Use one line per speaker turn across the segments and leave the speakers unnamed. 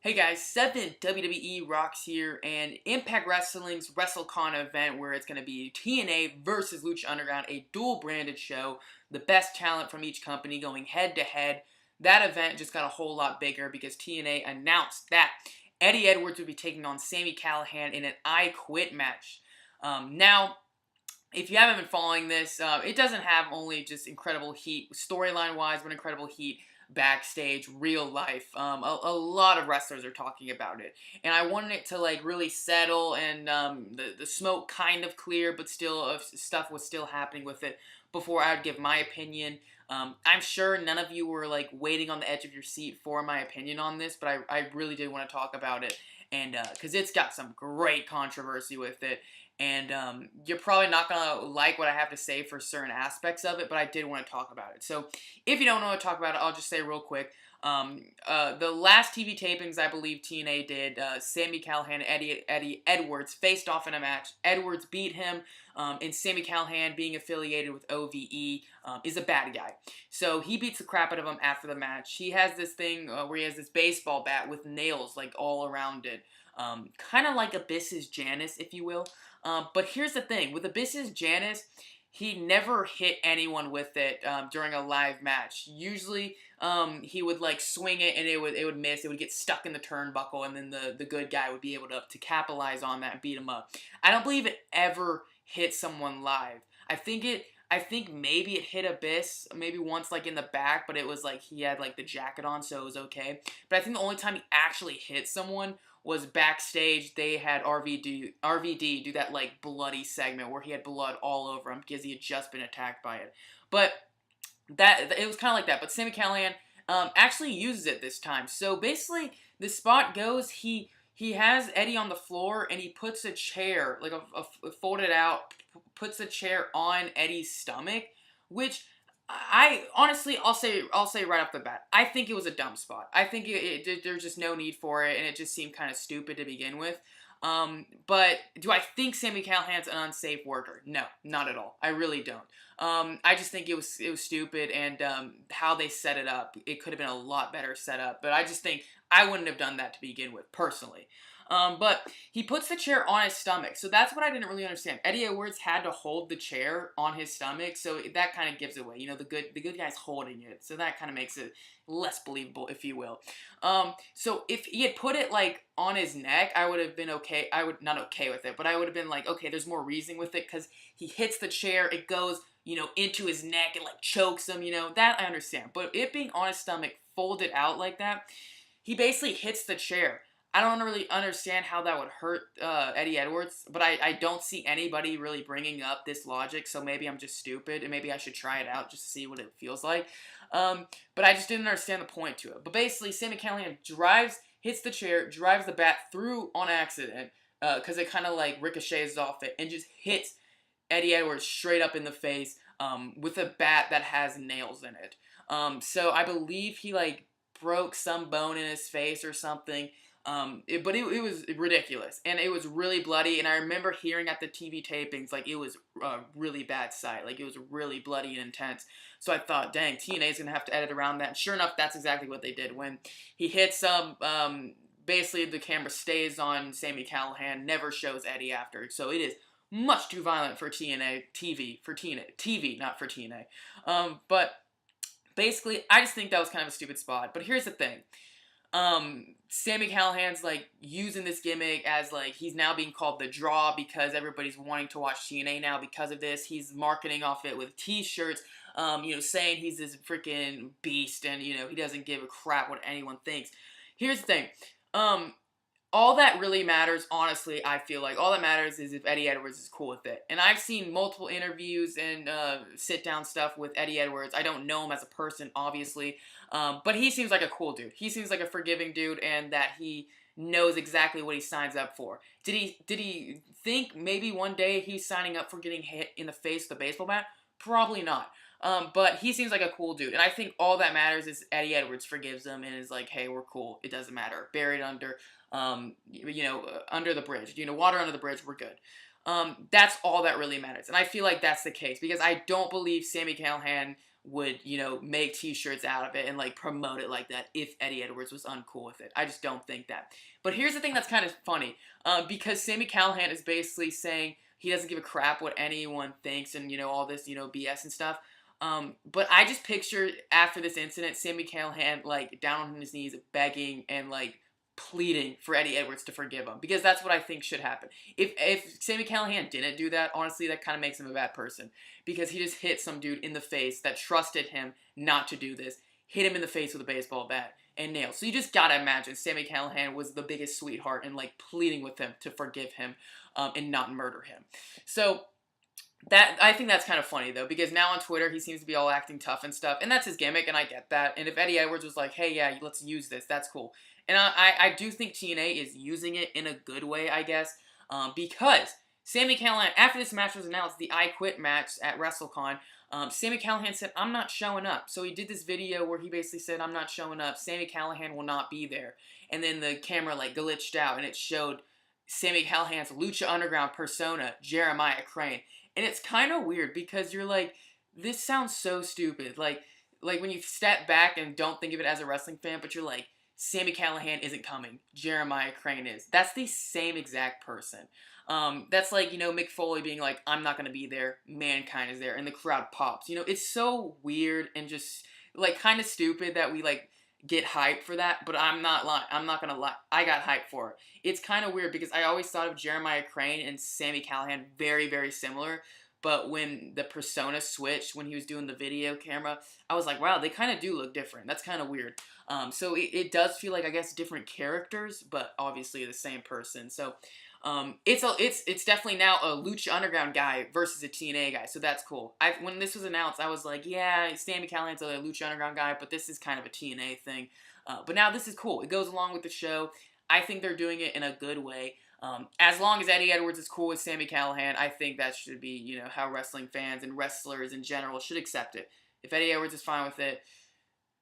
Hey guys, 7 WWE Rocks here, and Impact Wrestling's Wrestlecon event where it's going to be TNA versus Lucha Underground, a dual-branded show, the best talent from each company going head-to-head. That event just got a whole lot bigger because TNA announced that Eddie Edwards would be taking on Sami Callihan in an I Quit match. Now, if you haven't been following this, it doesn't have only just incredible heat storyline-wise, but incredible heat backstage, real life. A lot of wrestlers are talking about it, and I wanted it to like really settle and the smoke kind of clear, but still stuff was still happening with it before I would give my opinion. I'm sure none of you were like waiting on the edge of your seat for my opinion on this, but I really did want to talk about it, and because it's got some great controversy with it. And you're probably not going to like what I have to say for certain aspects of it, but I did want to talk about it. So if you don't know what to talk about, I'll just say real quick. The last TV tapings I believe TNA did, Sami Callihan and Eddie Edwards faced off in a match. Edwards beat him, and Sami Callihan, being affiliated with OVE, is a bad guy. So he beats the crap out of him after the match. He has this thing where he has this baseball bat with nails like all around it. Kind of like Abyss's Janice, if you will. But here's the thing. With Abyss's Janice, he never hit anyone with it during a live match. Usually, he would like swing it and it would miss. It would get stuck in the turnbuckle, and then the good guy would be able to capitalize on that and beat him up. I don't believe it ever hit someone live. I think maybe it hit Abyss, maybe once like in the back, but it was like he had like the jacket on, so it was okay. But I think the only time he actually hit someone was backstage. They had RVD do that like bloody segment where he had blood all over him because he had just been attacked by it. But that it was kind of like that. But Sami Callihan actually uses it this time. So basically, the spot goes he has Eddie on the floor and he puts a chair like a folded out, puts a chair on Eddie's stomach, which I honestly, I'll say right off the bat, I think it was a dumb spot. I think there's just no need for it, and it just seemed kind of stupid to begin with. But do I think Sami Callihan's an unsafe worker? No, not at all. I really don't. I just think it was stupid, and how they set it up, it could have been a lot better set up. But I just think I wouldn't have done that to begin with, personally. But he puts the chair on his stomach, so that's what I didn't really understand. Eddie Edwards had to hold the chair on his stomach, so that kind of gives it away. You know, the good guy's holding it, so that kind of makes it less believable, if you will. So if he had put it like on his neck, I would have been okay. I would not okay with it, but I would have been like, okay, there's more reasoning with it because he hits the chair, it goes, you know, into his neck, it like chokes him. You know, that I understand, but it being on his stomach, folded out like that, he basically hits the chair. I don't really understand how that would hurt Eddie Edwards, but I don't see anybody really bringing up this logic, so maybe I'm just stupid, and maybe I should try it out just to see what it feels like. But I just didn't understand the point to it. But basically, Sami Callihan hits the chair, drives the bat through on accident, because it kind of like ricochets off it, and just hits Eddie Edwards straight up in the face with a bat that has nails in it. So I believe he like broke some bone in his face or something. But it was ridiculous, and it was really bloody, and I remember hearing at the TV tapings, like, it was a really bad sight, like, it was really bloody and intense, so I thought, dang, TNA's gonna have to edit around that, and sure enough, that's exactly what they did. When he hits, basically the camera stays on Sami Callihan, never shows Eddie after, so it is much too violent for TV, not for TNA, but basically, I just think that was kind of a stupid spot, but here's the thing. Sami Callihan's like using this gimmick as like he's now being called the draw because everybody's wanting to watch TNA now because of this. He's marketing off it with t-shirts, you know, saying he's this freaking beast and, you know, he doesn't give a crap what anyone thinks. Here's the thing. All that really matters, honestly, I feel like all that matters is if Eddie Edwards is cool with it. And I've seen multiple interviews and sit-down stuff with Eddie Edwards. I don't know him as a person, obviously, but he seems like a cool dude. He seems like a forgiving dude, and that he knows exactly what he signs up for. Did he think maybe one day he's signing up for getting hit in the face with a baseball bat? Probably not. But he seems like a cool dude, and I think all that matters is Eddie Edwards forgives him and is like, hey, we're cool. It doesn't matter. Buried under, you know, under the bridge. You know, water under the bridge, we're good. That's all that really matters, and I feel like that's the case, because I don't believe Sami Callihan would, you know, make t-shirts out of it and like promote it like that if Eddie Edwards was uncool with it. I just don't think that. But here's the thing that's kind of funny, because Sami Callihan is basically saying he doesn't give a crap what anyone thinks and, you know, all this, you know, BS and stuff. But I just picture after this incident, Sami Callihan like down on his knees begging and like pleading for Eddie Edwards to forgive him, because that's what I think should happen. If Sami Callihan didn't do that, honestly, that kind of makes him a bad person, because he just hit some dude in the face that trusted him not to do this, hit him in the face with a baseball bat and nails. So you just gotta imagine Sami Callihan was the biggest sweetheart and like pleading with him to forgive him and not murder him. So that, I think that's kind of funny though, because now on Twitter he seems to be all acting tough and stuff, and that's his gimmick, and I get that. And if Eddie Edwards was like, hey, yeah, let's use this, that's cool. And I do think TNA is using it in a good way, I guess, because Sami Callihan, after this match was announced, the I Quit match at WrestleCon, Sami Callihan said, I'm not showing up. So he did this video where he basically said, I'm not showing up, Sami Callihan will not be there. And then the camera like glitched out and it showed Sami Callihan's Lucha Underground persona, Jeremiah Crane. And it's kind of weird because you're like, this sounds so stupid. Like when you step back and don't think of it as a wrestling fan, but you're like, Sami Callihan isn't coming, Jeremiah Crane is. That's the same exact person. That's like, you know, Mick Foley being like, I'm not going to be there, Mankind is there, and the crowd pops. You know, it's so weird and just, like, kind of stupid that we, like, get hyped for that, but I'm not lying. I'm not going to lie. I got hyped for it. It's kind of weird because I always thought of Jeremiah Crane and Sami Callihan very, very similar, but when the persona switched, when he was doing the video camera, I was like, wow, they kind of do look different. That's kind of weird. So it does feel like, I guess, different characters, but obviously the same person. So it's definitely now a Lucha Underground guy versus a TNA guy, so that's cool. When this was announced, I was like, yeah, Sami Callihan's a Lucha Underground guy, but this is kind of a TNA thing. But now this is cool. It goes along with the show. I think they're doing it in a good way. As long as Eddie Edwards is cool with Sami Callihan, I think that should be, you know, how wrestling fans and wrestlers in general should accept it. If Eddie Edwards is fine with it,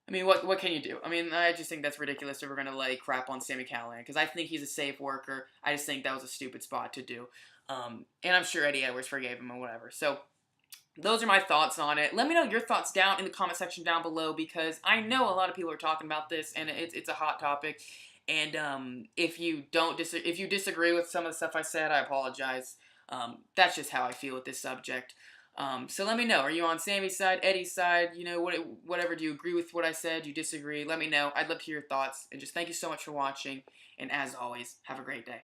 I mean, what can you do? I mean, I just think that's ridiculous if we're going to, like, crap on Sami Callihan, because I think he's a safe worker. I just think that was a stupid spot to do. And I'm sure Eddie Edwards forgave him or whatever. So, those are my thoughts on it. Let me know your thoughts down in the comment section down below, because I know a lot of people are talking about this, and it's a hot topic. And if you disagree with some of the stuff I said, I apologize. That's just how I feel with this subject. So let me know. Are you on Sami's side, Eddie's side? You know, whatever. Do you agree with what I said? Do you disagree? Let me know. I'd love to hear your thoughts. And just thank you so much for watching. And as always, have a great day.